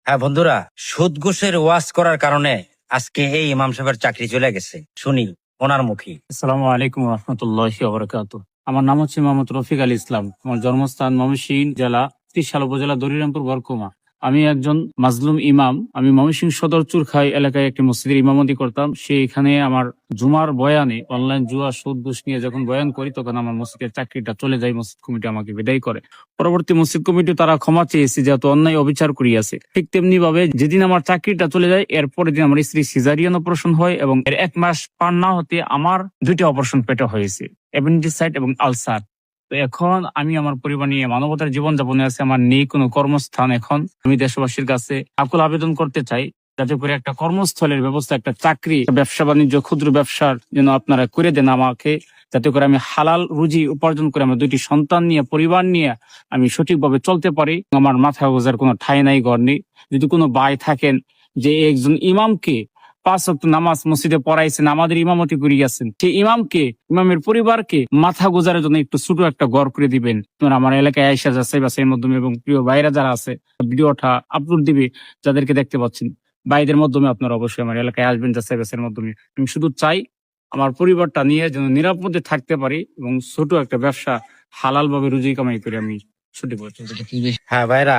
হ্যাঁ বন্ধুরা, সুদ ঘুষের ওয়াজ করার কারণে আজকে এই ইমাম সাহেবের চাকরি চলে গেছে। শুনি ওনার মুখী। আসসালামু আলাইকুম রহমতুল্লাহি ওয়াবারাকাতুহু। আমার নাম হচ্ছে মোহাম্মদ রফিক আল ইসলাম। আমার জন্মস্থান ময়মনসিংহ জেলা ত্রিশাল উপজেলা দরিরামপুর বরকুমা। আমি একজন মাজলুম ইমাম। আমি ময়মনসিংহ সদর চুরখাই এলাকায় একটি মসজিদের ইমামতি করতাম। সেখানে আমার জুমার বয়ানে অনলাইন জুয়া সুদ ঘুষ নিয়ে যখন বয়ান করি তখন আমার মসজিদের চাকরিটা চলে যায়। মসজিদ কমিটি আমাকে বিদায় করে। পরবর্তী মসজিদ কমিটি তারা ক্ষমা চেয়েছে যেহেতু অন্যায় অবিচার করিয়াছে। ঠিক তেমনি ভাবে যেদিন আমার চাকরিটা চলে যায় এর পরের দিন আমার স্ত্রী সিজারিয়ান অপারেশন হয় এবং এর 1 মাস পার না হতে আমার 2টি অপারেশন পেটে হয়েছে, অ্যাপেন্ডিসাইট এবং আলসার। তো এখন আমি আমার পরিবার নিয়ে মানবতার জীবন যাপনে আছে। আমার নেই কোনো কর্মস্থান। এখন আমি দেশবাসীর কাছে আকুল আবেদন করতে চাই যাতে করে একটা কর্মস্থলের ব্যবস্থা, একটা চাকরি, ব্যবসা বাণিজ্য, ক্ষুদ্র ব্যবসার যেন আপনারা করে দেন আমাকে, যাতে করে আমি হালাল রুজি উপার্জন করে আমার 2টি সন্তান নিয়ে, পরিবার নিয়ে আমি সঠিকভাবে চলতে পারি। আমার মাথা গোজার কোনো ঠাঁই নাই, ঘর নেই। যদি কোনো ভাই থাকেন যে একজন ইমামকে 5 ওয়াক্ত নামাজ মসজিদে পড়াইছেন, আমাদের ইমামতি করিয়াছেন, সেই ইমামকে, ইমামের পরিবারকে মাথা গোজারের জন্য একটু ছোট একটা ঘর করে দিবেন। তোমরা আমার এলাকায় আইসা যাচ্ছে বাসের মাধ্যমে এবং প্রিয় ভাইরা যারা আছে ভিডিওটা আপলোড দিবে, যাদেরকে দেখতে পাচ্ছেন ভাইদের মাধ্যমে আপনারা অবশ্যই আমার এলাকায় আসবেন যাচাই বাসের মাধ্যমে। আমি শুধু চাই আমার পরিবারটা নিয়ে যেন নিরাপদে থাকতে পারি এবং ছোট একটা ব্যবসা হালাল ভাবে রুজি কামাই করে আমি সঠিক হ্যাঁ ভাইরা,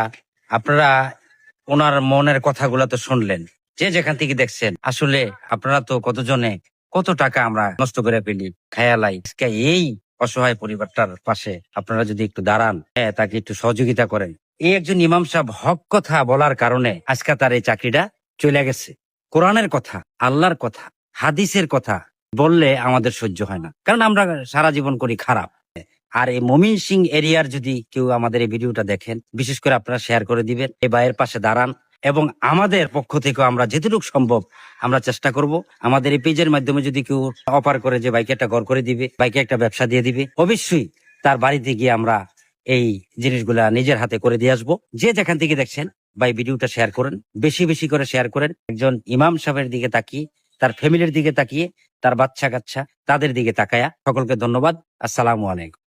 আপনারা ওনার মনের কথাগুলো তো শুনলেন। যে যেখান থেকে দেখছেন, আসলে আপনারা তো কতজনে কত টাকা আমরা নষ্ট করে ফেলি, খেয়ালাই। আজকে এই অসহায় পরিবারটার পাশে আপনারা যদি একটু দাঁড়ান, হ্যাঁ, তাকে একটু সহযোগিতা করেন। এই একজন ইমাম সাহেব হক কথা বলার কারণে আজকে তার এই চাকরিটা চলে গেছে। কোরআনের কথা, আল্লাহর কথা, হাদিসের কথা বললে আমাদের সহ্য হয় না, কারণ আমরা সারা জীবন করি খারাপ। আর এই ময়মনসিংহ এরিয়ার যদি কেউ আমাদের এই ভিডিওটা দেখেন, বিশেষ করে আপনারা শেয়ার করে দিবেন, এই ভাইয়ের পাশে দাঁড়ান। এবং আমাদের পক্ষ থেকে আমরা যেটুকু সম্ভব আমরা চেষ্টা করব। আমাদের এই পেজের মাধ্যমে যদি কেউ অফার করে যে বাইকে একটা ঘর করে দিবে, বাইকে একটা ব্যবসা দিয়ে দিবে, অবশ্যই তার বাড়িতে গিয়ে আমরা এই জিনিসগুলা নিজের হাতে করে দিয়ে আসবো। যে যেখান থেকে দেখছেন ভাই, ভিডিওটা শেয়ার করেন, বেশি বেশি করে শেয়ার করেন। একজন ইমাম সাহেবের দিকে তাকিয়ে, তার ফ্যামিলির দিকে তাকিয়ে, তার বাচ্চা কাচ্চা তাদের দিকে তাকায়া। সকলকে ধন্যবাদ। আসসালামু আলাইকুম।